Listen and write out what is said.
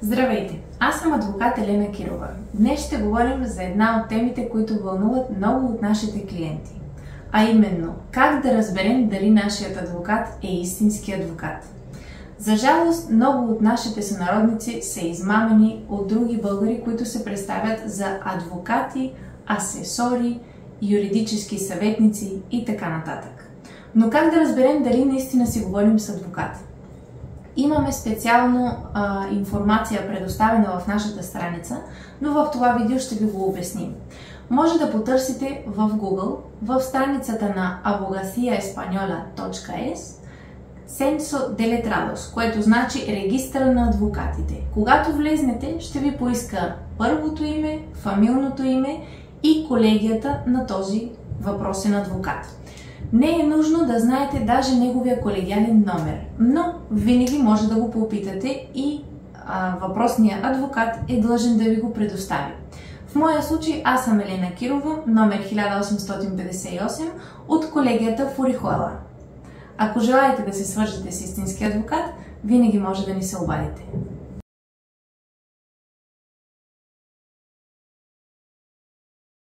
Здравейте! Аз съм адвокат Елена Кирова. Днес ще говорим за една от темите, които вълнуват много от нашите клиенти. А именно, как да разберем дали нашият адвокат е истински адвокат. За жалост, много от нашите сънародници са измамени от други българи, които се представят за адвокати, асесори, юридически съветници и така нататък. Но как да разберем дали наистина си говорим с адвокат? Имаме специално информация предоставена в нашата страница, но в това видео ще ви го обясним. Може да потърсите в Google, в страницата на abogaciaespañola.es Censo de Letrados, което значи регистъра на адвокатите. Когато влезнете, ще ви поиска първото име, фамилното име и колегията на този въпросен адвокат. Не е нужно да знаете даже неговия колегиален номер, но винаги може да го попитате и въпросният адвокат е длъжен да ви го предостави. В моя случай аз съм Елена Кирова, номер 1858 от колегията в Орихуела. Ако желаете да се свържете с истински адвокат, винаги може да ни се обадите.